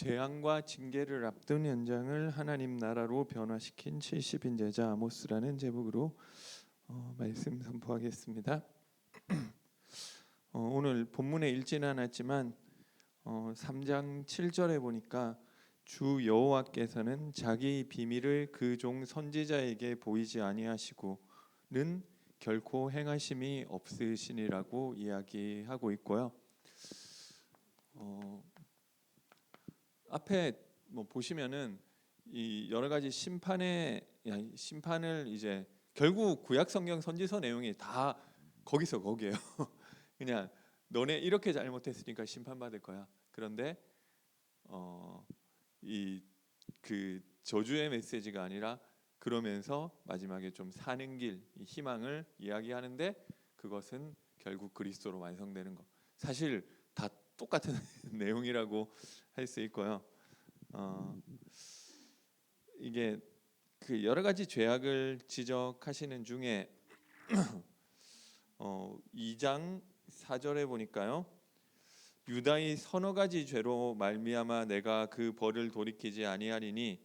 재앙과 징계를 앞둔 현장을 하나님 나라로 변화시킨 70인 제자 아모스라는 제목으로 말씀 선포하겠습니다. 오늘 본문에 읽지는 않았지만 3장 7절에 보니까 주 여호와께서는 자기 비밀을 그 종 선지자에게 보이지 아니하시고는 결코 행하심이 없으시니라고 이야기하고 있고요. 앞에 보시면은 이 여러 가지 심판을 이제 결국 구약 성경 선지서 내용이 다 거기에요. 그냥 너네 이렇게 잘못했으니까 심판받을 거야. 그런데 이 그 저주의 메시지가 아니라 그러면서 마지막에 좀 사는 길, 희망을 이야기하는데 그것은 결국 그리스도로 완성되는 것. 사실 다 똑같은 내용이라고 할 수 있고요. 이게 그 여러 가지 죄악을 지적하시는 중에 2장 4절에 보니까요. 유다의 서너 가지 죄로 말미암아 내가 그 벌을 돌이키지 아니하리니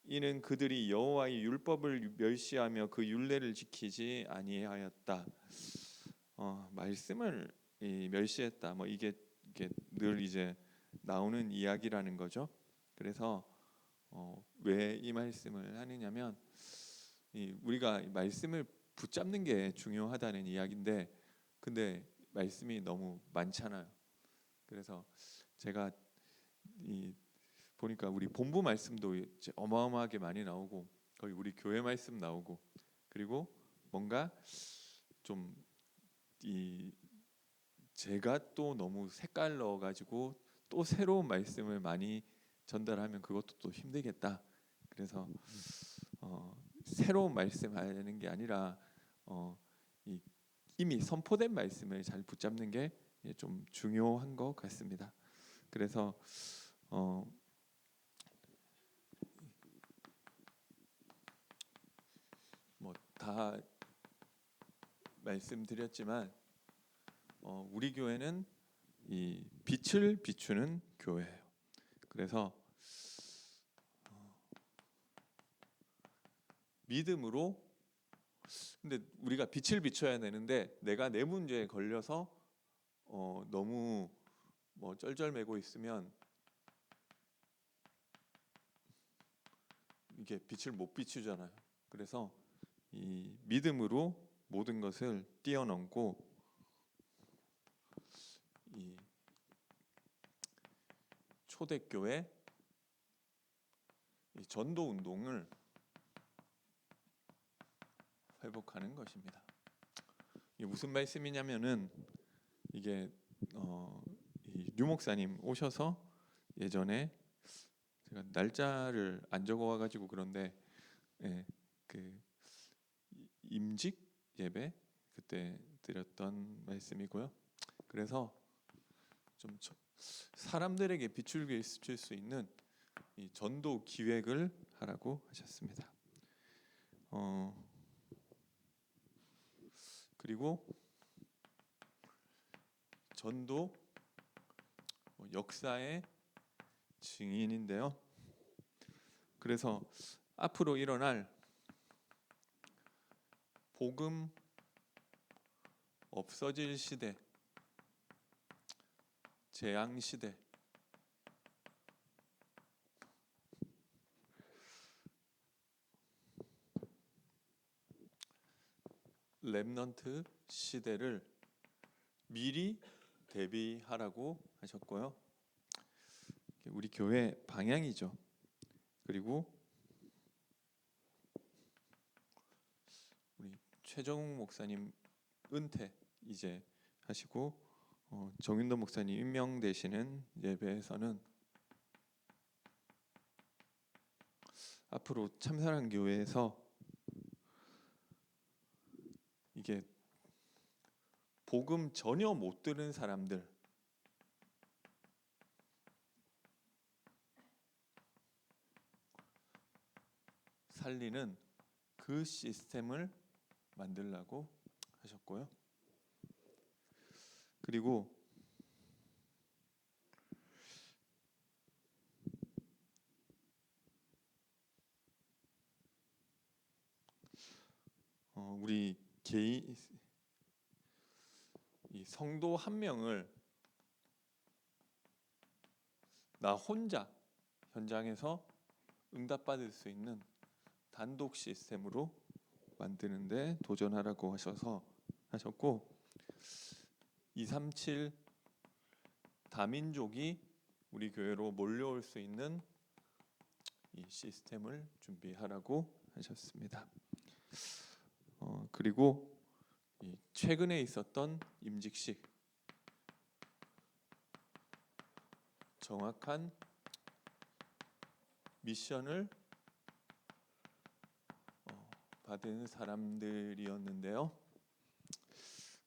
이는 그들이 여호와의 율법을 멸시하며 그 율례를 지키지 아니하였다. 말씀을 멸시했다. 이게 늘 이제 나오는 이야기라는 거죠. 그래서 왜 이 말씀을 하느냐면 우리가 말씀을 붙잡는 게 중요하다는 이야기인데, 근데 말씀이 너무 많잖아요. 그래서 제가 보니까 우리 본부 말씀도 이제 어마어마하게 많이 나오고 거의 우리 교회 말씀 나오고, 그리고 뭔가 좀 제가 또 너무 색깔 넣어가지고 또 새로운 말씀을 많이 전달하면 그것도 또 힘들겠다. 그래서 새로운 말씀 하는 게 아니라 이미 선포된 말씀을 잘 붙잡는 게 좀 중요한 것 같습니다. 그래서 다 말씀드렸지만 우리 교회는 이 빛을 비추는 교회예요. 그래서 믿음으로, 근데 우리가 빛을 비춰야 되는데 내가 내 문제에 걸려서 너무 쩔쩔매고 있으면 이게 빛을 못 비추잖아요. 그래서 이 믿음으로 모든 것을 뛰어넘고 이 초대교회 이 전도 운동을 회복하는 것입니다. 이게 무슨 말씀이냐면은 이게 이류 목사님 오셔서 예전에 제가 날짜를 안 적어와가지고 그런데 그 임직 예배 그때 드렸던 말씀이고요. 그래서 좀 사람들에게 빛을 비출 수 있는 이 전도 기획을 하라고 하셨습니다. 그리고 전도 역사의 증인인데요. 그래서 앞으로 일어날 복음 없어질 시대, 재앙 시대, 렘넌트 시대를 미리 대비하라고 하셨고요. 우리 교회 방향이죠. 그리고 우리 최정욱 목사님 은퇴 이제 하시고 정윤도 목사님 임명되시는 예배에서는 앞으로 참사랑 교회에서 이게 복음 전혀 못 들은 사람들 살리는 그 시스템을 만들라고 하셨고요. 그리고 우리 개인 이 성도 한 명을 나 혼자 현장에서 응답받을 수 있는 단독 시스템으로 만드는데 도전하라고 하셨고 237 다민족이 우리 교회로 몰려올 수 있는 이 시스템을 준비하라고 하셨습니다. 그리고 이 최근에 있었던 임직식 정확한 미션을 받은 사람들이었는데요.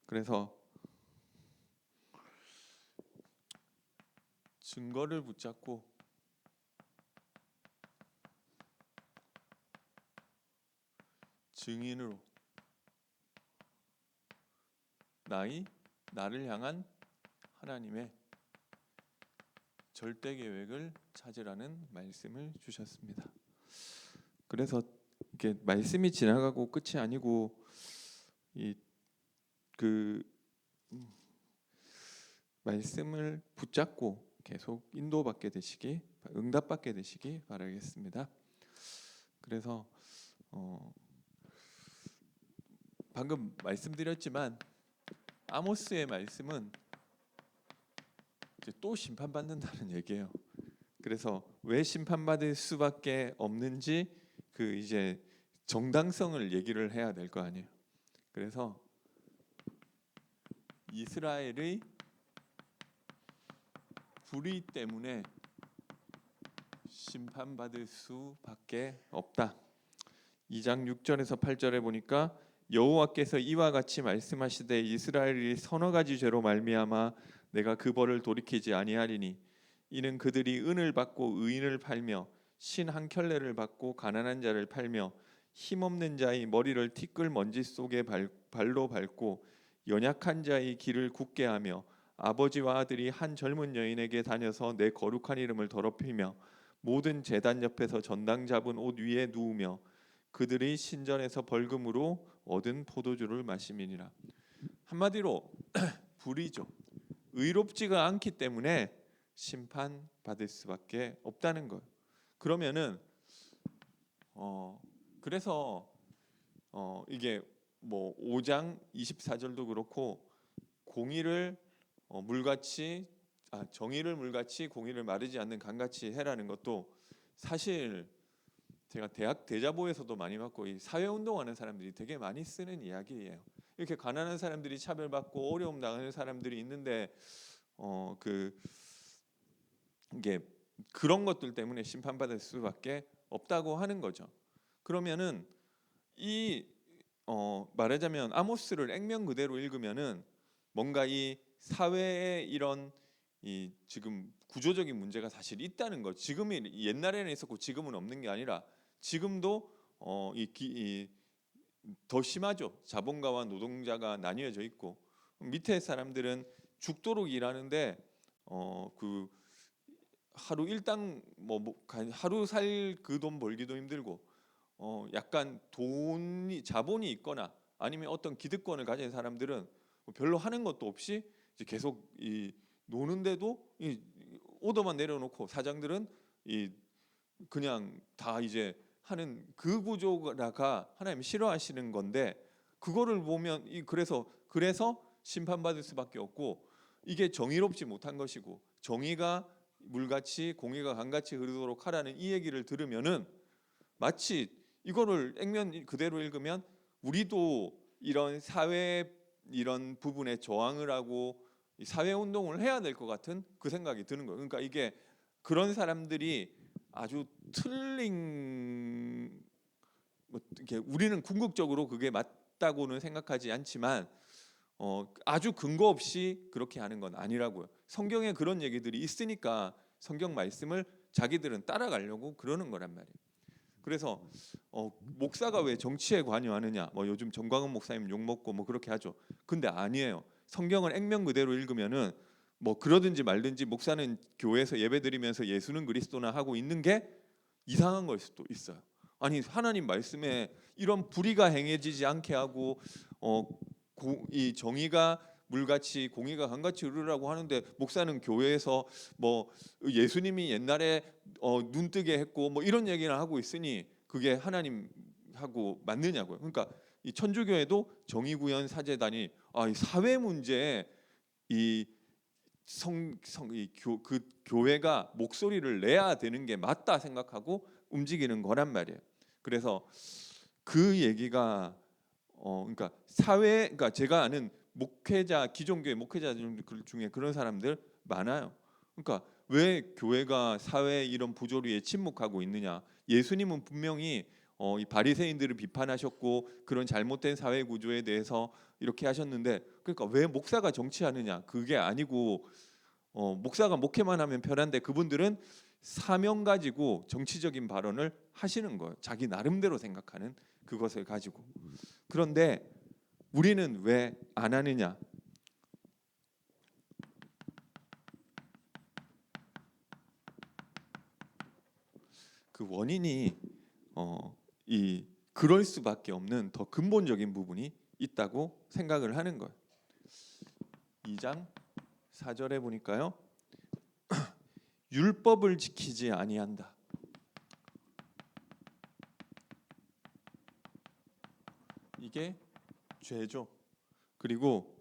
그래서 증거를 붙잡고 증인으로 나를 향한 하나님의 절대 계획을 찾으라는 말씀을 주셨습니다. 그래서 이게 말씀이 지나가고 끝이 아니고 그 말씀을 붙잡고 계속 인도받게 되시기, 응답받게 되시기 바라겠습니다. 그래서 방금 말씀드렸지만 아모스의 말씀은 이제 또 심판받는다는 얘기예요. 그래서 왜 심판받을 수밖에 없는지 그 이제 정당성을 얘기를 해야 될 거 아니에요. 그래서 이스라엘의 불의 때문에 심판받을 수밖에 없다. 2장 6절에서 8절에 보니까 여호와께서 이와 같이 말씀하시되 이스라엘이 서너 가지 죄로 말미암아 내가 그 벌을 돌이키지 아니하리니 이는 그들이 은을 받고 의인을 팔며 신 한 켤레를 받고 가난한 자를 팔며 힘없는 자의 머리를 티끌 먼지 속에 발로 밟고 연약한 자의 길을 굳게 하며 아버지와 아들이 한 젊은 여인에게 다녀서 내 거룩한 이름을 더럽히며 모든 제단 옆에서 전당 잡은 옷 위에 누우며 그들의 신전에서 벌금으로 얻은 포도주를 마심이니라. 한마디로 불의죠. 의롭지가 않기 때문에 심판받을 수밖에 없다는 거예요. 그러면은 그래서 이게 뭐 5장 24절도 그렇고 공의를 물같이 정의를 물같이 공의를 마르지 않는 강같이 해라는 것도 사실 제가 대학 대자보에서도 많이 봤고 이 사회운동하는 사람들이 되게 많이 쓰는 이야기예요. 이렇게 가난한 사람들이 차별받고 어려움 당하는 사람들이 있는데 이게 그런 것들 때문에 심판받을 수밖에 없다고 하는 거죠. 그러면은 말하자면 아모스를 액면 그대로 읽으면은 뭔가 이 사회에 이런 지금 구조적인 문제가 사실 있다는 거. 지금이 옛날에는 있었고 지금은 없는 게 아니라 지금도 더 심하죠. 자본가와 노동자가 나뉘어져 있고 밑에 사람들은 죽도록 일하는데 그 하루 일당 하루 살 그 돈 벌기도 힘들고 약간 자본이 있거나 아니면 어떤 기득권을 가진 사람들은 별로 하는 것도 없이 이제 계속 노는데도 오더만 내려놓고 사장들은 그냥 다 이제 하는 그 구조가 하나님이 싫어하시는 건데 그거를 보면 그래서 심판받을 수밖에 없고 이게 정의롭지 못한 것이고 정의가 물같이 공의가 강같이 흐르도록 하라는 이 얘기를 들으면은 마치 이거를 액면 그대로 읽으면 우리도 이런 사회 이런 부분에 저항을 하고 사회 운동을 해야 될 것 같은 그 생각이 드는 거예요. 그러니까 이게 그런 사람들이 아주 틀린 이렇게 우리는 궁극적으로 그게 맞다고는 생각하지 않지만 아주 근거 없이 그렇게 하는 건 아니라고요. 성경에 그런 얘기들이 있으니까 성경 말씀을 자기들은 따라가려고 그러는 거란 말이에요. 그래서 목사가 왜 정치에 관여하느냐? 뭐 요즘 정광훈 목사님 욕 먹고 뭐 그렇게 하죠. 근데 아니에요. 성경을 액면 그대로 읽으면은 뭐 그러든지 말든지 목사는 교회에서 예배드리면서 예수는 그리스도나 하고 있는 게 이상한 걸 수도 있어요. 아니 하나님 말씀에 이런 불의가 행해지지 않게 하고 이 정의가 물같이 공의가 강같이 흐르라고 하는데 목사는 교회에서 뭐 예수님이 옛날에 눈뜨게 했고 뭐 이런 얘기를 하고 있으니 그게 하나님하고 맞느냐고요. 그러니까 이 천주교에도 정의구현 사제단이 이 사회 문제에 이 그 교회가 목소리를 내야 되는 게 맞다 생각하고 움직이는 거란 말이에요. 그래서 그 얘기가 그러니까 그러니까 제가 아는 목회자 기존 교회 목회자 중에 그런 사람들 많아요. 그러니까 왜 교회가 사회 이런 부조리에 침묵하고 있느냐? 예수님은 분명히 이 바리새인들을 비판하셨고 그런 잘못된 사회 구조에 대해서 이렇게 하셨는데 그러니까 왜 목사가 정치하느냐? 그게 아니고 목사가 목회만 하면 편한데 그분들은 사명 가지고 정치적인 발언을 하시는 거예요. 자기 나름대로 생각하는 그것을 가지고. 그런데 우리는 왜 안 하느냐? 그 원인이 그럴 수밖에 없는 더 근본적인 부분이 있다고 생각을 하는 거예요. 2장 4절에 보니까요. 율법을 지키지 아니한다. 이게 죄죠. 그리고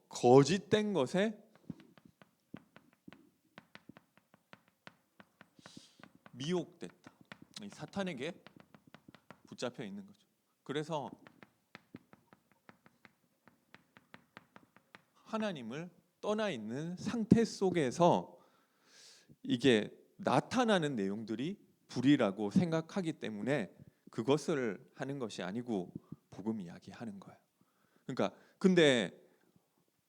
거짓된 것에 미혹됐다. 사탄에게 붙잡혀 있는 거죠. 그래서 하나님을 떠나 있는 상태 속에서 이게 나타나는 내용들이 불이라고 생각하기 때문에 그것을 하는 것이 아니고 복음 이야기하는 거예요. 그러니까 근데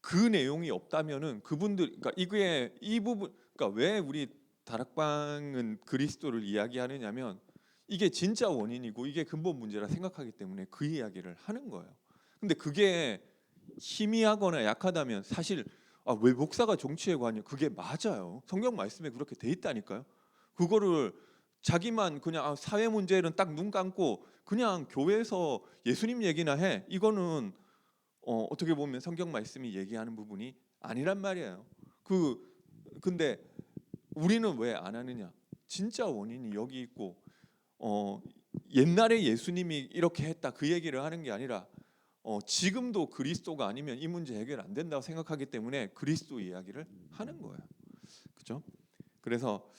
그 내용이 없다면은 그분들 그러니까 이게 이 부분 그러니까 왜 우리 다락방은 그리스도를 이야기하느냐면 이게 진짜 원인이고 이게 근본 문제라 생각하기 때문에 그 이야기를 하는 거예요. 근데 그게 희미하거나 약하다면 사실 왜 목사가 정치에 관여? 그게 맞아요. 성경 말씀에 그렇게 돼 있다니까요. 그거를 자기만 그냥 사회 문제는 딱 눈 감고 그냥 교회에서 예수님 얘기나 해. 이거는 어떻게 보면 성경 말씀이 얘기하는 부분이 아니란 말이에요. 근데 우리는 왜 안 하느냐? 진짜 원인이 여기 있고 옛날에 예수님이 이렇게 했다 그 얘기를 하는 게 아니라 지금도 그리스도가 아니면 이 문제 해결 안 된다고 생각하기 때문에 그리스도 이야기를 하는 거예요. 그죠? 그래서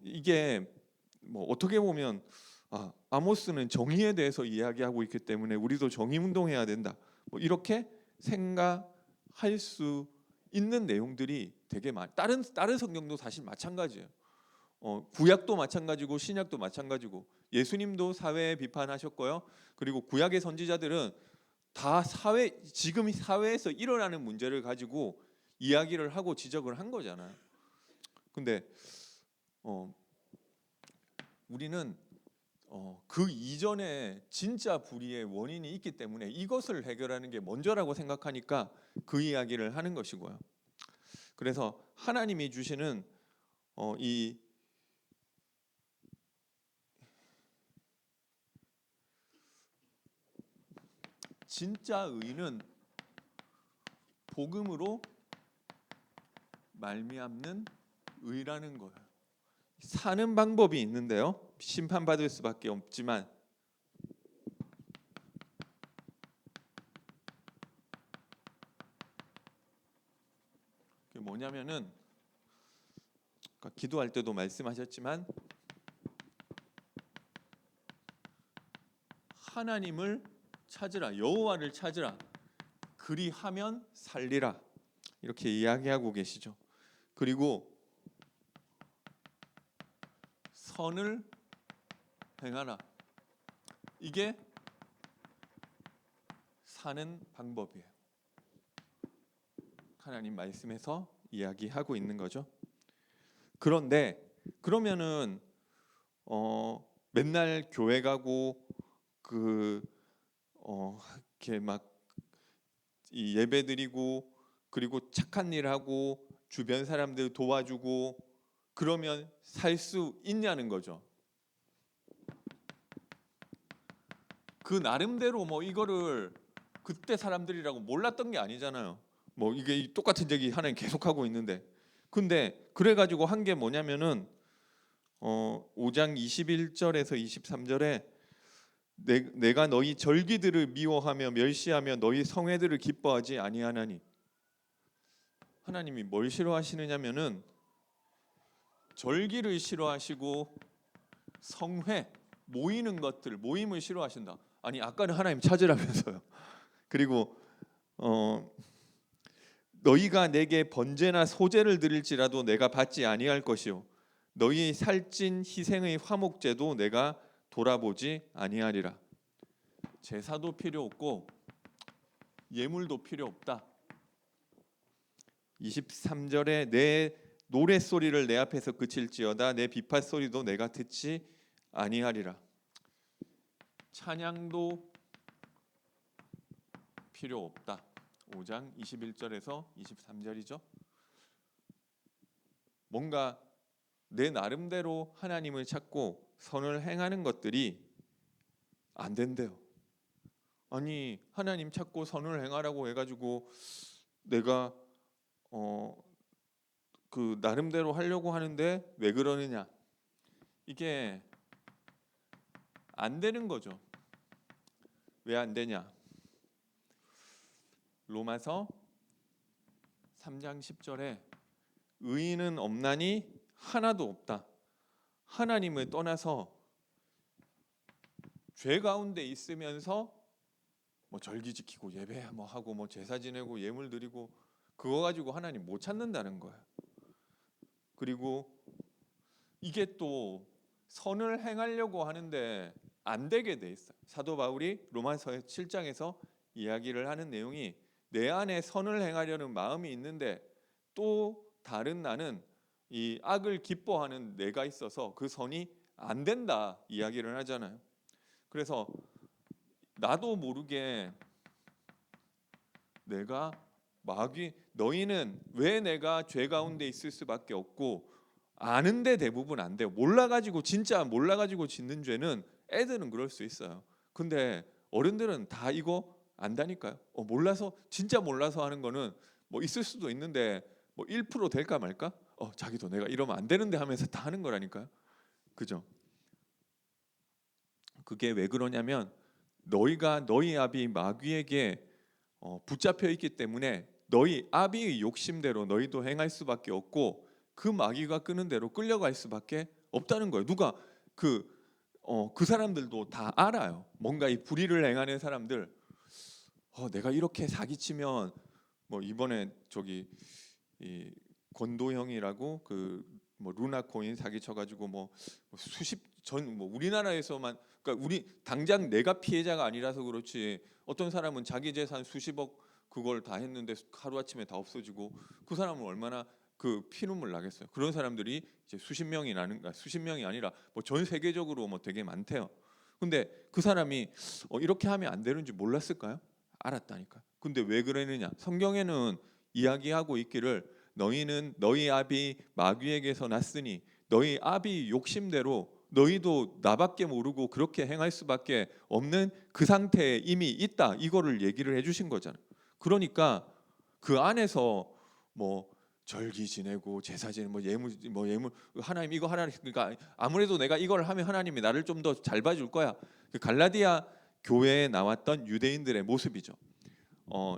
이게 뭐 어떻게 보면 아모스는 정의에 대해서 이야기하고 있기 때문에 우리도 정의 운동해야 된다. 뭐 이렇게 생각할 수 있는 내용들이 되게 다른 성경도 사실 마찬가지예요. 구약도 마찬가지고 신약도 마찬가지고 예수님도 사회 비판하셨고요. 그리고 구약의 선지자들은 다 지금 사회에서 일어나는 문제를 가지고 이야기를 하고 지적을 한 거잖아요. 근데 우리는 그 이전에 진짜 불의의 원인이 있기 때문에 이것을 해결하는 게 먼저라고 생각하니까 그 이야기를 하는 것이고요. 그래서 하나님이 주시는 이 진짜 의는 복음으로 말미암는 의라는 거예요. 사는 방법이 있는데요. 심판받을 수밖에 없지만 그게 뭐냐면은 기도할 때도 말씀하셨지만 하나님을 찾으라, 여호와를 찾으라. 그리하면 살리라. 이렇게 이야기하고 계시죠. 그리고 선을 행하라. 이게 사는 방법이에요. 하나님 말씀에서 이야기하고 있는 거죠. 그런데 그러면은 맨날 교회 가고 이렇게 막 이 예배 드리고 그리고 착한 일 하고 주변 사람들 도와주고 그러면 살 수 있냐는 거죠. 그 나름대로 뭐 이거를 그때 사람들이라고 몰랐던 게 아니잖아요. 뭐 이게 똑같은 얘기 하나님 계속하고 있는데, 근데 그래가지고 한 게 뭐냐면은 5장 21절에서 23절에 내가 너희 절기들을 미워하며 멸시하며 너희 성회들을 기뻐하지 아니하나니. 하나님이 뭘 싫어하시느냐면은 절기를 싫어하시고 성회, 모이는 것들, 모임을 싫어하신다. 아니 아까는 하나님 찾으라면서요. 그리고 너희가 내게 번제나 소제를 드릴지라도 내가 받지 아니할 것이요 너희 살찐 희생의 화목제도 내가 돌아보지 아니하리라. 제사도 필요 없고 예물도 필요 없다. 23절에 내 노랫소리를 내 앞에서 그칠지어다 내 비파 소리도 내가 듣지 아니하리라. 찬양도 필요 없다. 5장 21절에서 23절이죠. 뭔가 내 나름대로 하나님을 찾고 선을 행하는 것들이 안 된대요. 아니 하나님 찾고 선을 행하라고 해가지고 내가 그 나름대로 하려고 하는데 왜 그러느냐? 이게 안 되는 거죠. 왜 안 되냐? 로마서 3장 10절에 의인은 없나니 하나도 없다. 하나님을 떠나서 죄 가운데 있으면서 뭐 절기 지키고 예배 뭐 하고 뭐 제사 지내고 예물 드리고 그거 가지고 하나님 못 찾는다는 거예요. 그리고 이게 또 선을 행하려고 하는데 안 되게 돼 있어요. 사도 바울이 로마서 7장에서 이야기를 하는 내용이 내 안에 선을 행하려는 마음이 있는데 또 다른 나는 이 악을 기뻐하는 내가 있어서 그 선이 안 된다 이야기를 하잖아요. 그래서 나도 모르게 내가 너희는 왜 내가 죄 가운데 있을 수밖에 없고 아는데 대부분 안 돼요. 몰라가지고 진짜 몰라가지고 짓는 죄는 애들은 그럴 수 있어요. 근데 어른들은 다 이거 안다니까요. 몰라서 진짜 몰라서 하는 거는 뭐 있을 수도 있는데 뭐 1% 될까 말까? 자기도 내가 이러면 안 되는데 하면서 다 하는 거라니까요. 그죠? 그게 왜 그러냐면 너희가 너희 아비 마귀에게 붙잡혀 있기 때문에 너희 아비의 욕심대로 너희도 행할 수밖에 없고 그 마귀가 끄는 대로 끌려갈 수밖에 없다는 거예요. 누가 그 사람들도 다 알아요. 뭔가 이 불의를 행하는 사람들, 내가 이렇게 사기치면 뭐 이번에 저기 이 권도형이라고 그 뭐 루나 코인 사기쳐가지고 뭐 수십 전 뭐 우리나라에서만 그러니까 우리 당장 내가 피해자가 아니라서 그렇지 어떤 사람은 자기 재산 수십억 그걸 다 했는데 하루아침에 다 없어지고 그 사람은 얼마나 그 피눈물 나겠어요. 그런 사람들이 이제 수십 명이 아니라 뭐 전 세계적으로 뭐 되게 많대요. 근데 그 사람이 이렇게 하면 안 되는 줄 몰랐을까요? 알았다니까. 근데 왜 그러느냐? 성경에는 이야기하고 있기를 너희는 너희 아비 마귀에게서 났으니 너희 아비 욕심대로 너희도 나밖에 모르고 그렇게 행할 수밖에 없는 그 상태에 이미 있다. 이거를 얘기를 해주신 거잖아요. 그러니까 그 안에서 뭐 절기 지내고 제사 지내고 뭐 예물 하나님 이거 하나님 그러니까 아무래도 내가 이걸 하면 하나님이 나를 좀 더 잘 봐줄 거야. 그 갈라디아 교회에 나왔던 유대인들의 모습이죠.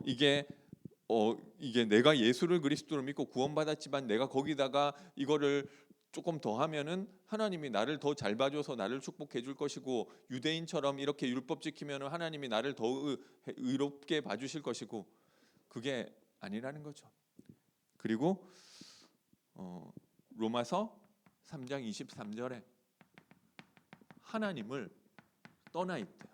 이게 내가 예수를 그리스도로 믿고 구원받았지만 내가 거기다가 이거를 조금 더 하면은 하나님이 나를 더 잘 봐줘서 나를 축복해 줄 것이고 유대인처럼 이렇게 율법 지키면은 하나님이 나를 더 의롭게 봐주실 것이고 그게 아니라는 거죠. 그리고 로마서 3장 23절에 하나님을 떠나 있대요.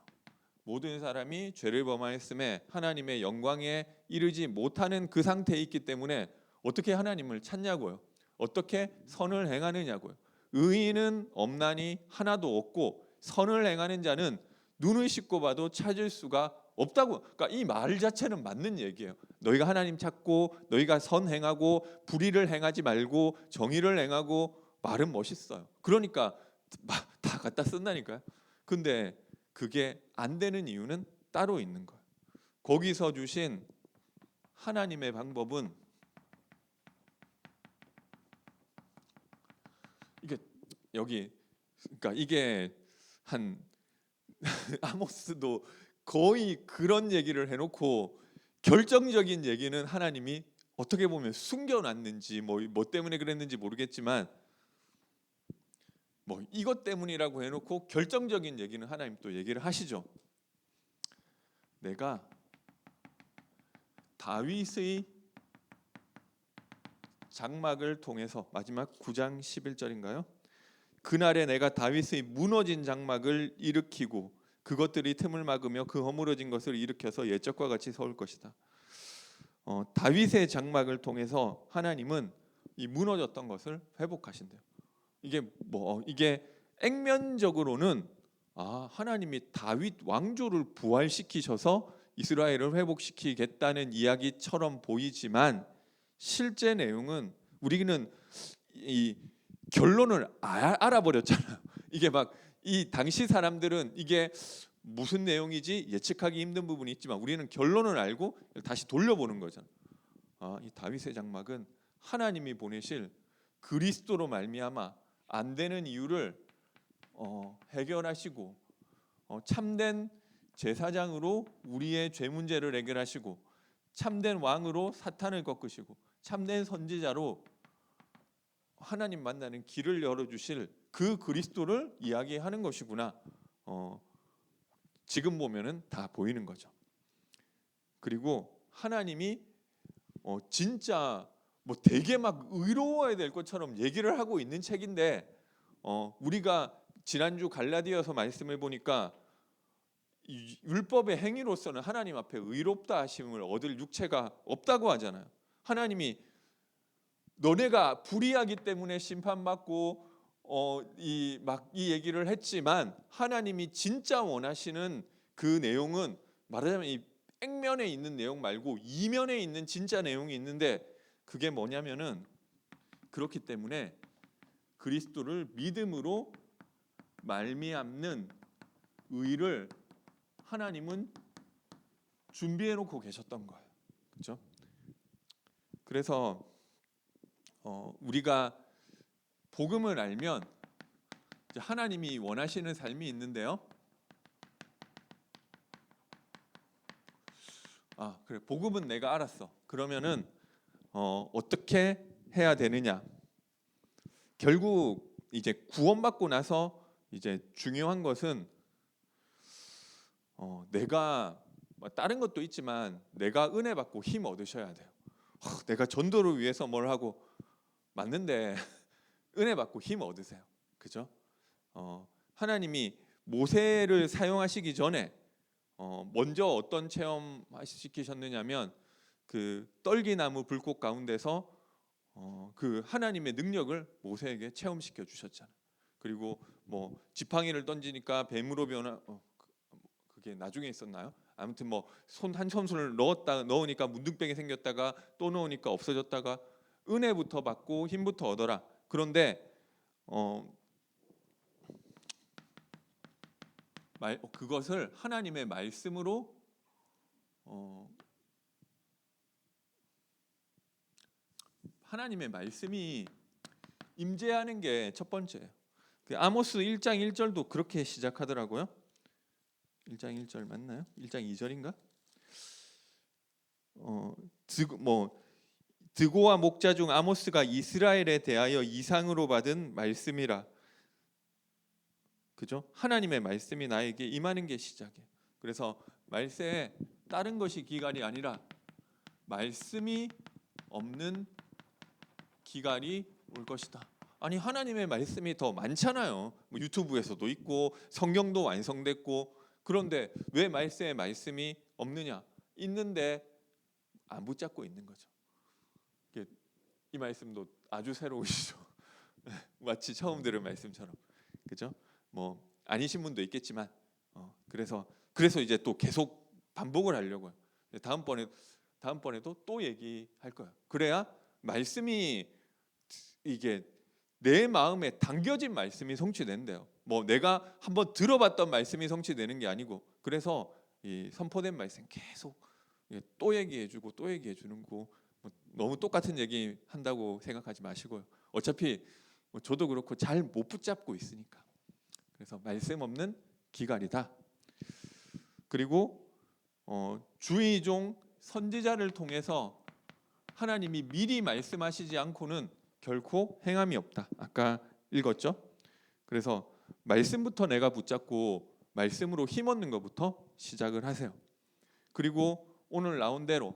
모든 사람이 죄를 범하였음에 하나님의 영광에 이르지 못하는 그 상태에 있기 때문에 어떻게 하나님을 찾냐고요. 어떻게 선을 행하느냐고요. 의인은 없나니 하나도 없고 선을 행하는 자는 눈을 씻고 봐도 찾을 수가 없다고. 그러니까 이 말 자체는 맞는 얘기예요. 너희가 하나님 찾고 너희가 선 행하고 불의를 행하지 말고 정의를 행하고 말은 멋있어요. 그러니까 다 갖다 쓴다니까요. 근데 그게 안 되는 이유는 따로 있는 거예요. 거기서 주신 하나님의 방법은 이게 여기 그러니까 이게 한 아모스도 거의 그런 얘기를 해놓고 결정적인 얘기는 하나님이 어떻게 보면 숨겨놨는지 뭐 때문에 그랬는지 모르겠지만 뭐 이것 때문이라고 해놓고 결정적인 얘기는 하나님 또 얘기를 하시죠. 내가 다윗의 장막을 통해서 마지막 9장 11절인가요? 그날에 내가 다윗의 무너진 장막을 일으키고 그것들이 틈을 막으며 그 허물어진 것을 일으켜서 옛적과 같이 세울 것이다. 다윗의 장막을 통해서 하나님은 이 무너졌던 것을 회복하신대요. 이게 액면적으로는 하나님이 다윗 왕조를 부활시키셔서 이스라엘을 회복시키겠다는 이야기처럼 보이지만 실제 내용은 우리는 이 결론을 알아버렸잖아요. 이게 막 이 당시 사람들은 이게 무슨 내용이지 예측하기 힘든 부분이 있지만 우리는 결론을 알고 다시 돌려보는 거잖아요. 이 다윗의 장막은 하나님이 보내실 그리스도로 말미암아 안 되는 이유를 해결하시고 참된 제사장으로 우리의 죄 문제를 해결하시고 참된 왕으로 사탄을 꺾으시고 참된 선지자로 하나님 만나는 길을 열어주실 그 그리스도를 이야기하는 것이구나. 지금 보면은 다 보이는 거죠. 그리고 하나님이 진짜 뭐 되게 막 의로워야 될 것처럼 얘기를 하고 있는 책인데 우리가 지난주 갈라디아서 말씀을 보니까 이 율법의 행위로서는 하나님 앞에 의롭다 하심을 얻을 육체가 없다고 하잖아요. 하나님이 너네가 불의하기 때문에 심판받고 이 얘기를 했지만 하나님이 진짜 원하시는 그 내용은 말하자면 이 액면에 있는 내용 말고 이면에 있는 진짜 내용이 있는데 그게 뭐냐면은 그렇기 때문에 그리스도를 믿음으로 말미암는 의를 하나님은 준비해 놓고 계셨던 거예요. 그렇죠? 그래서 우리가 복음을 알면 하나님이 원하시는 삶이 있는데요. 그래. 복음은 내가 알았어. 그러면은 어떻게 해야 되느냐? 결국 이제 구원받고 나서 이제 중요한 것은 내가 다른 것도 있지만 내가 은혜 받고 힘 얻으셔야 돼요. 내가 전도를 위해서 뭘 하고 맞는데 은혜 받고 힘 얻으세요. 그죠? 하나님이 모세를 사용하시기 전에 먼저 어떤 체험 시키셨느냐면 그 떨기나무 불꽃 가운데서 그 하나님의 능력을 모세에게 체험시켜 주셨잖아요. 그리고 뭐 지팡이를 던지니까 뱀으로 변화 그게 나중에 있었나요? 아무튼 뭐 손 한 손을 넣으니까 문둥병이 생겼다가 또 넣으니까 없어졌다가 은혜부터 받고 힘부터 얻어라. 그런데 그것을 하나님의 말씀으로 하나님의 말씀이 임재하는 게 첫 번째예요. 그 아모스 1장 1절도 그렇게 시작하더라고요. 1장 1절 맞나요? 1장 2절인가? 드고와 목자 중 아모스가 이스라엘에 대하여 이상으로 받은 말씀이라. 그죠? 하나님의 말씀이 나에게 임하는 게 시작이에요. 그래서 말세에 다른 것이 기갈이 아니라 말씀이 없는 기갈이 올 것이다. 아니 하나님의 말씀이 더 많잖아요. 뭐 유튜브에서도 있고 성경도 완성됐고 그런데 왜 말세에 말씀이 없느냐? 있는데 안 붙잡고 있는 거죠. 이 말씀도 아주 새로우시죠. 마치 처음 들은 말씀처럼, 그죠? 뭐 아니신 분도 있겠지만, 그래서 이제 또 계속 반복을 하려고요. 다음번에도 또 얘기할 거예요. 그래야 말씀이 이게 내 마음에 담겨진 말씀이 성취된대요. 뭐 내가 한번 들어봤던 말씀이 성취되는 게 아니고, 그래서 이 선포된 말씀 계속 또 얘기해주고 또 얘기해주는 거, 뭐 너무 똑같은 얘기 한다고 생각하지 마시고요. 어차피 뭐 저도 그렇고 잘 못 붙잡고 있으니까. 그래서 말씀 없는 기갈이다. 그리고 주의종 선지자를 통해서 하나님이 미리 말씀하시지 않고는 결코 행함이 없다. 아까 읽었죠? 그래서 말씀부터 내가 붙잡고 말씀으로 힘없는 것부터 시작을 하세요. 그리고 오늘 나온 대로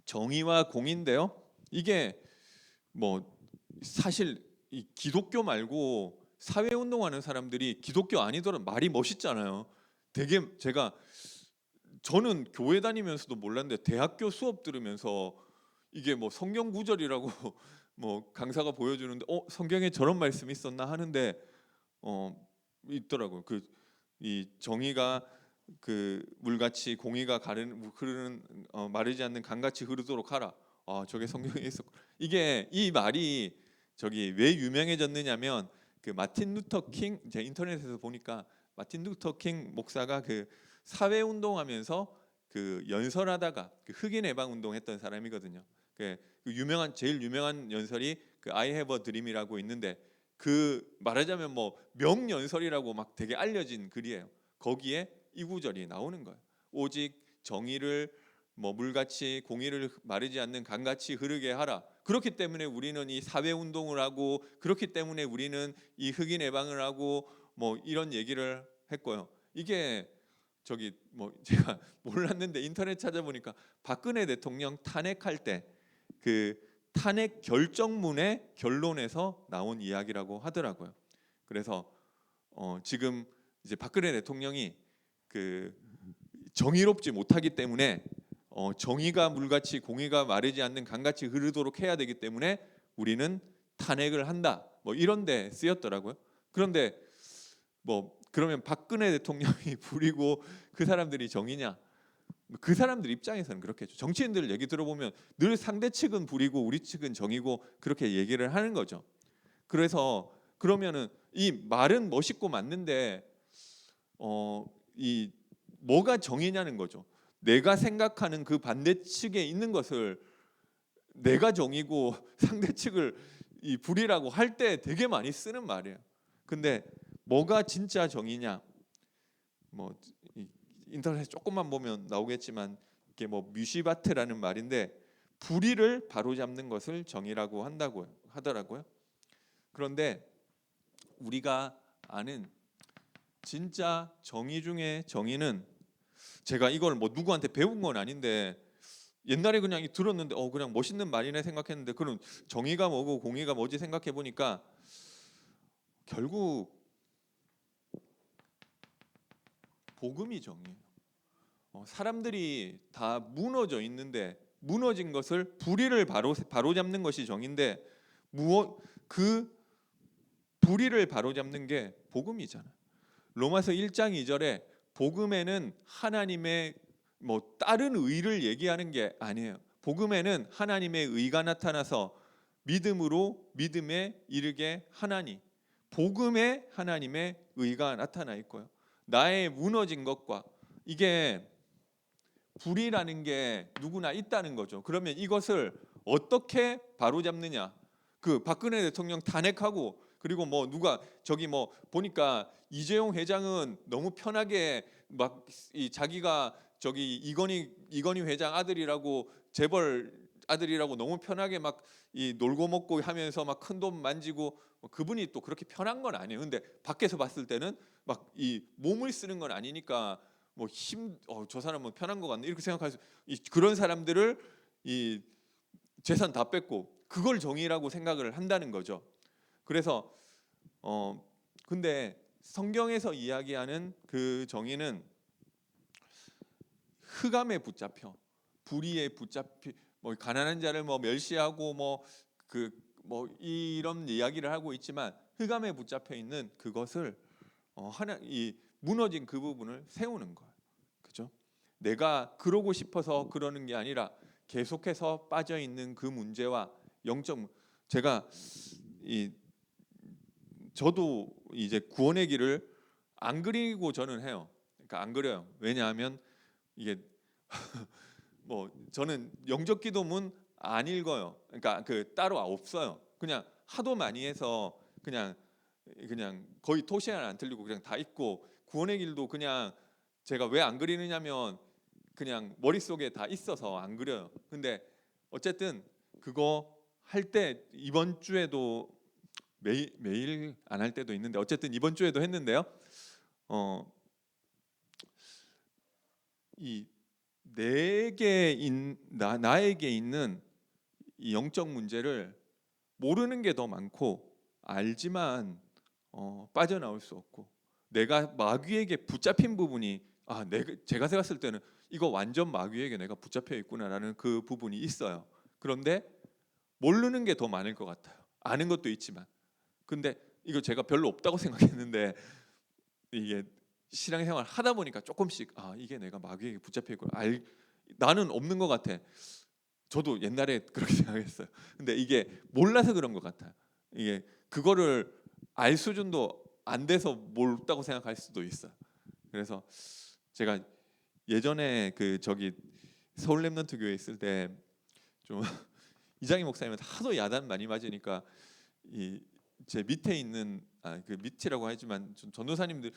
정의와 공인데요. 이게 뭐 사실 이 기독교 말고 사회 운동하는 사람들이 기독교 아니더라도 말이 멋있잖아요. 되게 저는 교회 다니면서도 몰랐는데 대학교 수업 들으면서 이게 뭐 성경 구절이라고 뭐 강사가 보여주는데 성경에 저런 말씀이 있었나 하는데 있더라고요. 이 정의가 그 물같이 공의가 흐르는 마르지 않는 강같이 흐르도록 하라. 저게 성경에 있었고, 이게 이 말이 저기 왜 유명해졌느냐면 그 마틴 루터 킹, 제가 인터넷에서 보니까 마틴 루터 킹 목사가 그 사회 운동하면서 그 연설하다가 그 흑인 해방 운동했던 사람이거든요. 그 제일 유명한 연설이 그 I have a dream이라고 있는데, 그 말하자면 뭐 명연설이라고 막 되게 알려진 글이에요. 거기에 이 구절이 나오는 거예요. 오직 정의를 뭐 물같이 공의를 마르지 않는 강같이 흐르게 하라. 그렇기 때문에 우리는 이 사회 운동을 하고, 그렇기 때문에 우리는 이 흑인 해방을 하고 뭐 이런 얘기를 했고요. 이게 저기 뭐 제가 몰랐는데 인터넷 찾아보니까 박근혜 대통령 탄핵할 때 그 탄핵 결정문의 결론에서 나온 이야기라고 하더라고요. 그래서 지금 이제 박근혜 대통령이 그 정의롭지 못하기 때문에 정의가 물같이 공의가 마르지 않는 강같이 흐르도록 해야 되기 때문에 우리는 탄핵을 한다. 뭐 이런 데 쓰였더라고요. 그런데 뭐 그러면 박근혜 대통령이 부리고 그 사람들이 정의냐? 그 사람들 입장에서는 그렇겠죠. 정치인들 얘기 들어보면 늘 상대 측은 부리고 우리 측은 정의고 그렇게 얘기를 하는 거죠. 그래서 그러면은 이 말은 멋있고 맞는데 이 뭐가 정의냐는 거죠. 내가 생각하는 그 반대측에 있는 것을 내가 정의고 상대 측을 이 불이라고 할 때 되게 많이 쓰는 말이에요. 근데 뭐가 진짜 정의냐? 뭐 인터넷에 조금만 보면 나오겠지만 이게 뭐 뮤시바트라는 말인데, 불의를 바로잡는 것을 정의라고 한다고 하더라고요. 그런데 우리가 아는 진짜 정의 중에 정의는, 제가 이걸 뭐 누구한테 배운 건 아닌데 옛날에 그냥 들었는데 그냥 멋있는 말이네 생각했는데, 그럼 정의가 뭐고 공의가 뭐지 생각해 보니까 결국 복음이 정의예요. 사람들이 다 무너져 있는데 무너진 것을 불의를 바로잡는 것이 정의인데, 그 불의를 바로잡는 게 복음이잖아요. 로마서 1장 2절에 복음에는 하나님의 뭐 다른 의를 얘기하는 게 아니에요. 복음에는 하나님의 의가 나타나서 믿음으로 믿음에 이르게 하나니, 복음에 하나님의 의가 나타나 있고요. 나의 무너진 것과, 이게 불이라는 게 누구나 있다는 거죠. 그러면 이것을 어떻게 바로잡느냐? 그 박근혜 대통령 탄핵하고, 그리고 뭐 누가 저기 뭐 보니까 이재용 회장은 너무 편하게 막 자기가 저기 이건희 회장 아들이라고, 재벌 아들이라고 너무 편하게 막 놀고 먹고 하면서 막 큰 돈 만지고, 그분이 또 그렇게 편한 건 아니에요. 근데 밖에서 봤을 때는 막 이 몸을 쓰는 건 아니니까 뭐 저 사람은 편한 것 같네 이렇게 생각해서 그런 사람들을 이 재산 다 뺏고 그걸 정의라고 생각을 한다는 거죠. 그래서 근데 성경에서 이야기하는 그 정의는 흑암에 붙잡혀, 불의에 붙잡히, 뭐 가난한 자를 뭐 멸시하고 뭐 이런 이야기를 하고 있지만, 흑암에 붙잡혀 있는 그것을 이 무너진 그 부분을 세우는 거예요. 그죠? 내가 그러고 싶어서 그러는 게 아니라 계속해서 빠져 있는 그 문제와 제가 이 저도 이제 구원의 길을 안 그리고 저는 해요. 그러니까 안 그려요. 왜냐하면 이게 뭐 저는 영적 기도문 안 읽어요. 그러니까 그 따로 없어요. 그냥 하도 많이 해서 그냥 거의 토시 하나 안 틀리고 그냥 다 읽고, 구원의 길도 그냥 제가 왜 안 그리느냐면 그냥 머릿속에 다 있어서 안 그려요. 근데 어쨌든 그거 할 때 이번 주에도 매일 안 할 때도 있는데 어쨌든 이번 주에도 했는데요. 어, 이 나에게 있는 이 영적 문제를 모르는 게 더 많고, 알지만 빠져나올 수 없고, 내가 마귀에게 붙잡힌 부분이 제가 생각했을 때는 이거 완전 마귀에게 내가 붙잡혀 있구나라는 그 부분이 있어요. 그런데 모르는 게 더 많을 것 같아요. 아는 것도 있지만. 근데 이거 제가 별로 없다고 생각했는데 이게 신앙생활 하다 보니까 조금씩 이게 내가 마귀에게 붙잡혀 있구나. 나는 없는 것 같아. 저도 옛날에 그렇게 생각했어요. 근데 이게 몰라서 그런 것 같아요. 이게 그거를 알 수준도 안 돼서 몰랐다고 생각할 수도 있어요. 그래서 제가 예전에 그 저기 서울 랩넌트 교회 있을 때 좀 이장희 목사님은 하도 야단 많이 맞으니까 이 제 밑에 있는 그 밑이라고 하지만 좀 전도사님들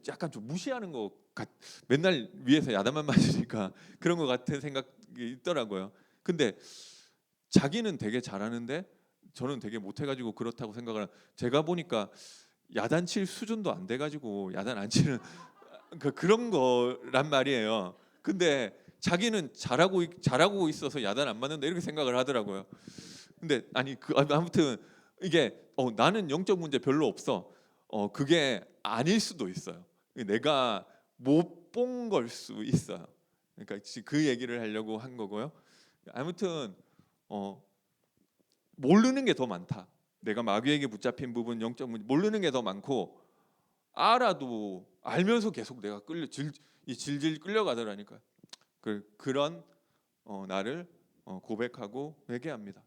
약간 좀 무시하는 것 같. 맨날 위에서 야단만 맞으니까 그런 것 같은 생각이 있더라고요. 근데 자기는 되게 잘하는데 저는 되게 못해가지고 그렇다고 생각을. 제가 보니까 야단 칠 수준도 안 돼가지고 야단 안 치는 그런 거란 말이에요. 근데 자기는 잘하고 있어서 야단 안 맞는다 이렇게 생각을 하더라고요. 근데 아무튼 이게 나는 영적 문제 별로 없어. 그게 아닐 수도 있어요. 내가 못 본 걸 수 있어요. 그러니까 그 얘기를 하려고 한 거고요. 아무튼 모르는 게 더 많다. 내가 마귀에게 붙잡힌 부분, 영적 문제 모르는 게 더 많고, 알면서 계속 내가 질질 끌려가더라니까요. 그런 나를 고백하고 회개합니다.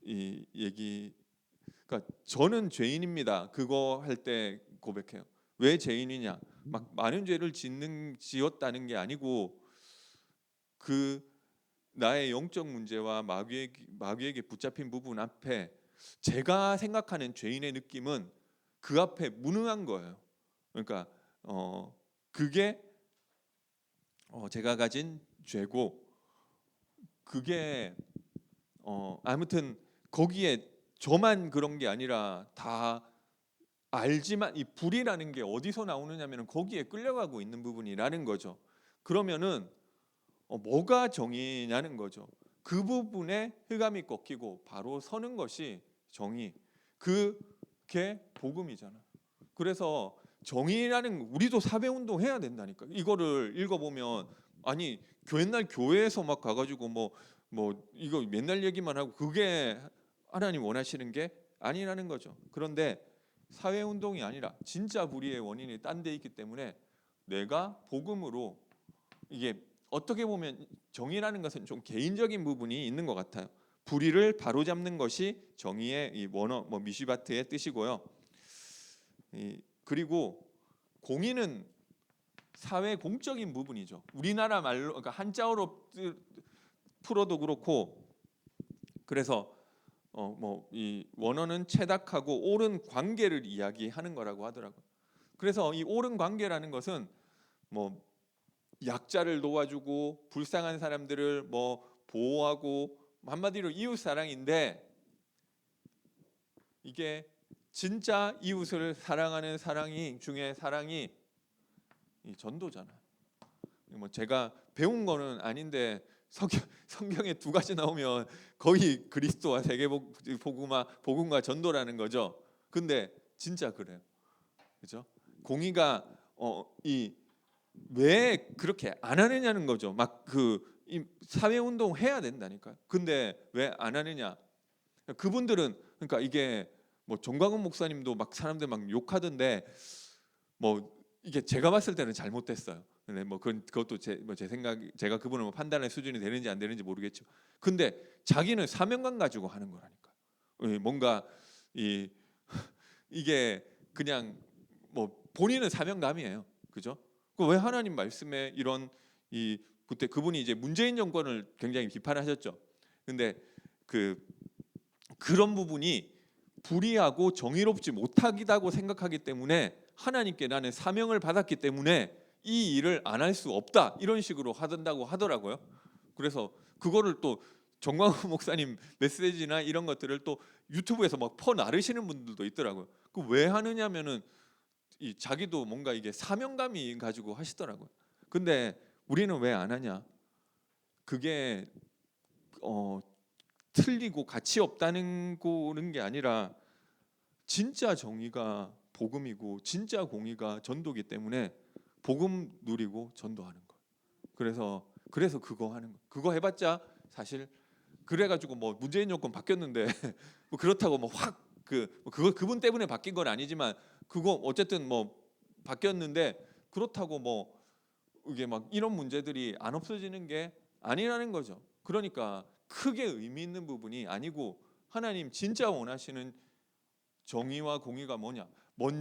이 얘기. 그러니까 저는 죄인입니다. 그거 할 때 고백해요. 왜 죄인이냐? 막 많은 죄를 지었다는 게 아니고 그 나의 영적 문제와 마귀에게 붙잡힌 부분 앞에 제가 생각하는 죄인의 느낌은 그 앞에 무능한 거예요. 그러니까 그게 제가 가진 죄고, 그게 아무튼 거기에 저만 그런 게 아니라 다 알지만 이 불이라는 게 어디서 나오느냐면 거기에 끌려가고 있는 부분이라는 거죠. 그러면은 뭐가 정의냐는 거죠. 그 부분에 흑암이 꺾이고 바로 서는 것이 정의. 그게 복음이잖아. 그래서 정의라는 우리도 사회운동 해야 된다니까. 이거를 읽어보면 옛날 교회에서 막 가가지고 뭐 이거 맨날 얘기만 하고 그게 하나님 원하시는 게 아니라는 거죠. 그런데 사회운동이 아니라 진짜 불의의 원인이 딴 데 있기 때문에 내가 복음으로, 이게 어떻게 보면 정의라는 것은 좀 개인적인 부분이 있는 것 같아요. 불의를 바로잡는 것이 정의의 이 원어 미시바트의 뜻이고요. 그리고 공의는 사회 공적인 부분이죠. 우리나라 말로, 그러니까 한자어로 풀어도 그렇고. 그래서 이 원어는 채닥하고 옳은 관계를 이야기하는 거라고 하더라고요. 그래서 이 옳은 관계라는 것은 뭐 약자를 도와주고 불쌍한 사람들을 보호하고, 한마디로 이웃 사랑인데, 이게 진짜 이웃을 사랑하는 사랑이 중에 사랑이 이 전도잖아요. 제가 배운 거는 아닌데 성경에 두 가지 나오면 거의 그리스도와 복음과 전도라는 거죠. 근데 진짜 그래요. 그죠? 공의가 왜 그렇게 안 하느냐는 거죠. 사회 운동 해야 된다니까요. 근데 왜 안 하느냐? 그분들은, 그러니까 이게 정광훈 목사님도 사람들 욕하던데 이게 제가 봤을 때는 잘못됐어요. 근데 그것도 제 생각, 제가 그분을 판단할 수준이 되는지 안 되는지 모르겠죠. 근데 자기는 사명감 가지고 하는 거라니까. 뭔가 이 이게 그냥 뭐 본인은 사명감이에요. 그죠? 왜 하나님 말씀에 이런 이 그때 그분이 이제 문재인 정권을 굉장히 비판하셨죠. 근데 그런 부분이 불의하고 정의롭지 못하다고 생각하기 때문에 하나님께 나는 사명을 받았기 때문에 이 일을 안 할 수 없다 이런 식으로 하던다고 하더라고요. 그래서 그거를 또 정광훈 목사님 메시지나 이런 것들을 또 유튜브에서 막 퍼나르시는 분들도 있더라고요. 그 왜 하느냐면은 이 자기도 뭔가 이게 사명감이 가지고 하시더라고요. 근데 우리는 왜 안 하냐? 그게 어, 틀리고 가치 없다는 거는 게 아니라 진짜 정의가 복음이고 진짜 공의가 전도기 때문에 복음 누리고 전도하는 거. 그래서 그거 하는 거. 그거 해봤자 사실 그래가지고 뭐 문재인 정권 바뀌었는데 뭐 그렇다고 뭐 확 그거 그분 때문에 바뀐 건 아니지만 그거 어쨌든 뭐 바뀌었는데 그렇다고 뭐 이게 막 이런 문제들이 안 없어지는 게 아니라는 거죠. 그러니까 크게 의미 있는 부분이 아니고 하나님 진짜 원하시는 정의와 공의가 뭐냐?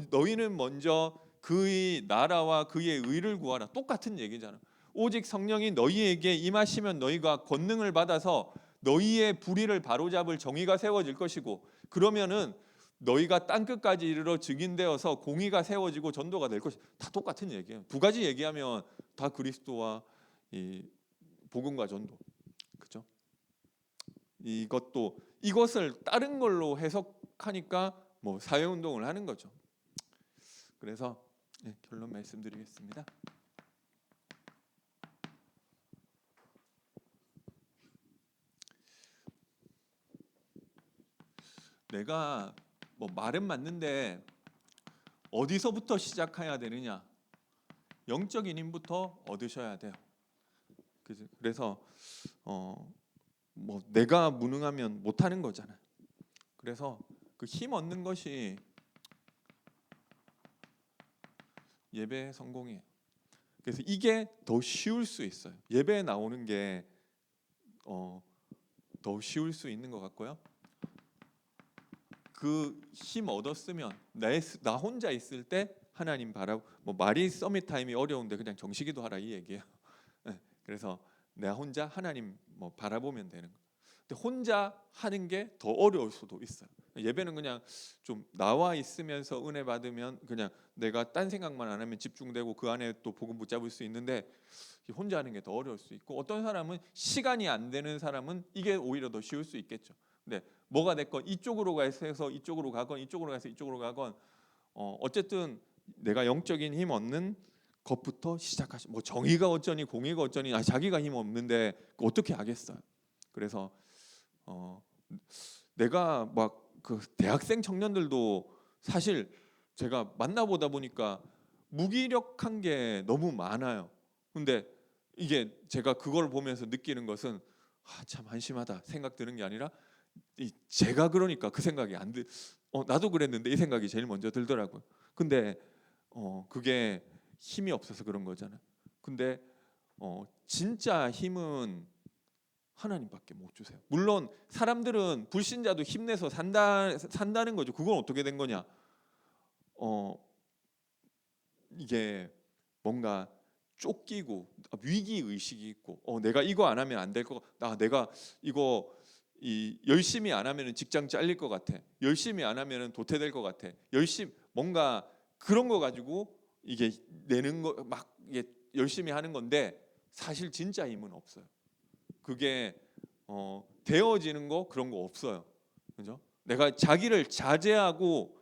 너희는 먼저 그의 나라와 그의 의를 구하라. 똑같은 얘기잖아. 오직 성령이 너희에게 임하시면 너희가 권능을 받아서 너희의 불의를 바로잡을 정의가 세워질 것이고 그러면은 너희가 땅 끝까지 이르러 증인되어서 공의가 세워지고 전도가 될 것이 다 똑같은 얘기예요. 두 가지 얘기하면 다 그리스도와 이 복음과 전도. 그죠? 이것을 다른 걸로 해석하니까 뭐 사회 운동을 하는 거죠. 그래서 결론 말씀드리겠습니다. 내가 뭐 말은 맞는데 어디서부터 시작해야 되느냐? 영적인 힘부터 얻으셔야 돼요. 그래서 뭐 내가 무능하면 못하는 거잖아. 그래서 그 힘 얻는 것이 예배 성공이에요. 그래서 이게 더 쉬울 수 있어요. 예배에 나오는 게 더 쉬울 수 있는 것 같고요. 그 힘 얻었으면 나 혼자 있을 때 하나님 뭐 말이 서밋 타임이 어려운데 그냥 정식기도 하라 이 얘기예요. 그래서 내가 혼자 하나님 뭐 바라보면 되는 거. 근데 혼자 하는 게 더 어려울 수도 있어요. 예배는 그냥 좀 나와 있으면서 은혜 받으면 그냥 내가 딴 생각만 안 하면 집중되고 그 안에 또 복음 붙잡을 수 있는데 혼자 하는 게 더 어려울 수 있고 어떤 사람은 시간이 안 되는 사람은 이게 오히려 더 쉬울 수 있겠죠. 근데 뭐가 됐건 이쪽으로 가서 이쪽으로 가건 이쪽으로 가서 이쪽으로 가건 어쨌든 내가 영적인 힘 얻는 것부터 시작하시. 뭐 정의가 어쩌니 공의가 어쩌니 자기가 힘 없는데 어떻게 하겠어요. 그래서 내가 막 그 대학생 청년들도 사실 제가 만나보다 보니까 무기력한 게 너무 많아요. 근데 이게 제가 그걸 보면서 느끼는 것은 참 한심하다 생각 드는 게 아니라 제가 그러니까 그 생각이 안 들. 나도 그랬는데 이 생각이 제일 먼저 들더라고요. 근데 그게 힘이 없어서 그런 거잖아요. 근데 진짜 힘은 하나님밖에 못 주세요. 물론 사람들은 불신자도 힘내서 산다는 거죠. 그건 어떻게 된 거냐? 이게 뭔가 쫓기고 위기 의식이 있고 내가 이거 안 하면 안 될 거. 내가 이거 열심히 안 하면은 직장 잘릴 것 같아. 열심히 안 하면은 도태될 것 같아. 뭔가 그런 거 가지고 이게 내는 거 막 이게 열심히 하는 건데 사실 진짜 힘은 없어요. 그게 되어지는 거 그런 거 없어요. 그죠? 내가 자기를 자제하고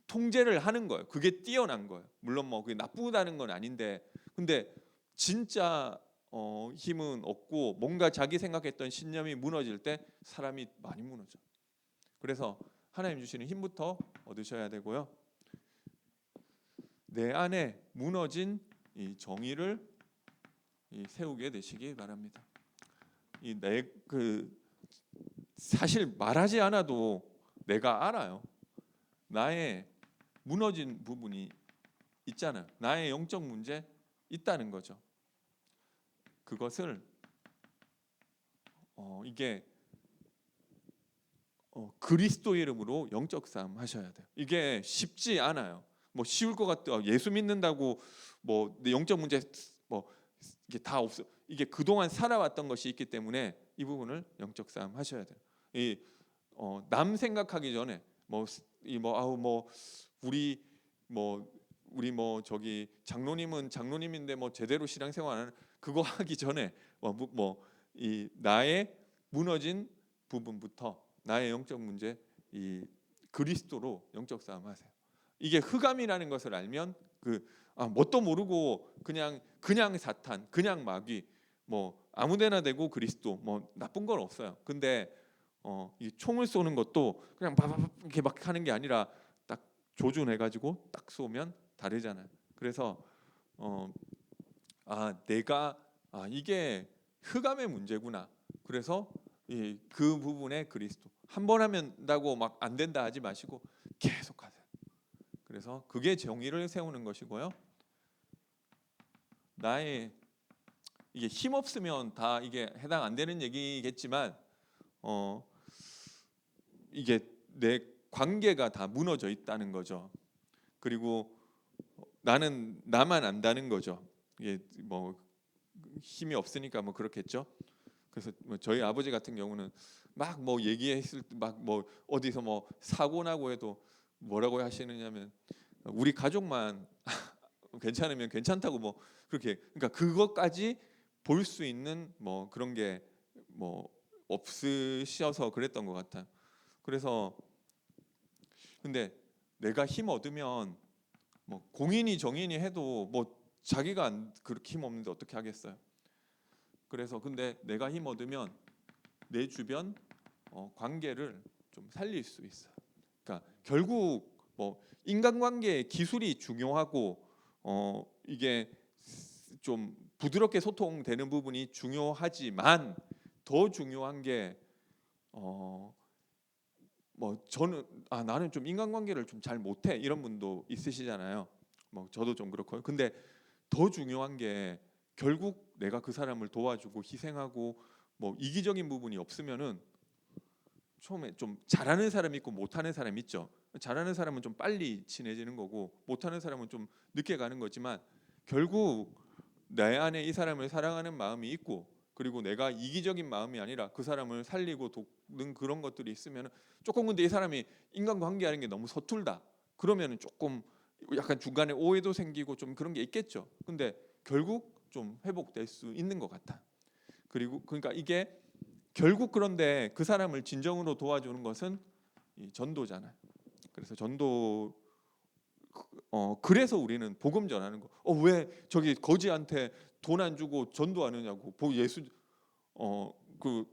통제를 하는 거예요. 그게 뛰어난 거예요. 물론 뭐 그게 나쁘다는 건 아닌데 근데 진짜 힘은 없고 뭔가 자기 생각했던 신념이 무너질 때 사람이 많이 무너져. 그래서 하나님 주시는 힘부터 얻으셔야 되고요. 내 안에 무너진 이 정의를 세우게 되시기 바랍니다. 사실 말하지 않아도 내가 알아요. 나의 무너진 부분이 있잖아요. 나의 영적 문제 있다는 거죠. 그것을 이게 그리스도 이름으로 영적 싸움 하셔야 돼요. 이게 쉽지 않아요. 뭐 쉬울 것 같아. 예수 믿는다고 뭐 내 영적 문제 뭐 이게 다 없어. 이게 그동안 살아왔던 것이 있기 때문에 이 부분을 영적 싸움 하셔야 돼요. 남 생각하기 전에 아우 뭐 우리 저기 장로님은 장로님인데 뭐 제대로 신앙생활 안 하는 그거 하기 전에 이 나의 무너진 부분부터 나의 영적 문제 이 그리스도로 영적 싸움 하세요. 이게 흑암이라는 것을 알면 뭣도 모르고 그냥 사탄, 그냥 마귀 뭐 아무데나 대고 그리스도 뭐 나쁜 건 없어요. 근데 이 총을 쏘는 것도 그냥 바바바 이렇게 막 하는 게 아니라 딱 조준해가지고 딱 쏘면 다르잖아요. 그래서 내가 이게 흑암의 문제구나. 그래서 그 부분에 그리스도 한 번 하면다고 막 안 된다 하지 마시고 계속 하세요. 그래서 그게 정의를 세우는 것이고요. 나의 이게 힘 없으면 다 이게 해당 안 되는 얘기겠지만 이게 내 관계가 다 무너져 있다는 거죠. 그리고 나는 나만 안다는 거죠. 이게 뭐 힘이 없으니까 뭐 그렇겠죠. 그래서 저희 아버지 같은 경우는 막 뭐 얘기했을 때 막 뭐 어디서 뭐 사고 나고 해도 뭐라고 하시느냐면 우리 가족만 괜찮으면 괜찮다고 뭐 그렇게 그러니까 그것까지 볼 수 있는 뭐 그런 게 뭐 없으셔서 그랬던 것 같아요. 그래서 근데 내가 힘 얻으면 뭐 공인이 정인이 해도 뭐 자기가 그렇게 힘 없는데 어떻게 하겠어요. 그래서 근데 내가 힘 얻으면 내 주변 관계를 좀 살릴 수 있어요. 그러니까 결국 뭐 인간관계의 기술이 중요하고 이게 좀 부드럽게 소통되는 부분이 중요하지만 더 중요한 게 뭐 저는 나는 좀 인간관계를 좀 잘 못해 이런 분도 있으시잖아요. 뭐 저도 좀 그렇고요. 근데 더 중요한 게 결국 내가 그 사람을 도와주고 희생하고 뭐 이기적인 부분이 없으면은 처음에 좀 잘하는 사람 있고 못하는 사람 있죠. 잘하는 사람은 좀 빨리 친해지는 거고 못하는 사람은 좀 늦게 가는 거지만 결국 내 안에 이 사람을 사랑하는 마음이 있고 그리고 내가 이기적인 마음이 아니라 그 사람을 살리고 돕는 그런 것들이 있으면 조금 근데 이 사람이 인간관계하는 게 너무 서툴다. 그러면은 조금 약간 중간에 오해도 생기고 좀 그런 게 있겠죠. 근데 결국 좀 회복될 수 있는 것 같아. 그리고 그러니까 이게 결국 그런데 그 사람을 진정으로 도와주는 것은 이 전도잖아요. 그래서 전도 그래서 우리는 복음 전하는 거. 왜 저기 거지한테 돈 안 주고 전도하느냐고. 예수 그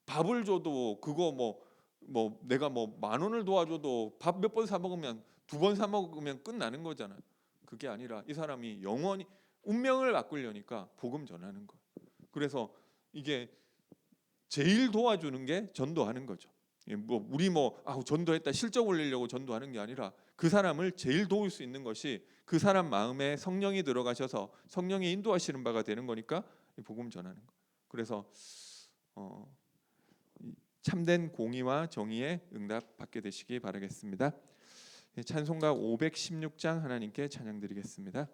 밥을 줘도 그거 내가 뭐 10,000원을 도와줘도 밥 몇 번 사 먹으면 2번 사 먹으면 끝나는 거잖아요. 그게 아니라 이 사람이 영원히 운명을 바꾸려니까 복음 전하는 거예요. 그래서 이게 제일 도와주는 게 전도하는 거죠. 우리 전도했다 실적 올리려고 전도하는 게 아니라 그 사람을 제일 도울 수 있는 것이 그 사람 마음에 성령이 들어가셔서 성령이 인도하시는 바가 되는 거니까 복음 전하는 거. 그래서 참된 공의와 정의에 응답 받게 되시기 바라겠습니다. 찬송가 516장 하나님께 찬양드리겠습니다.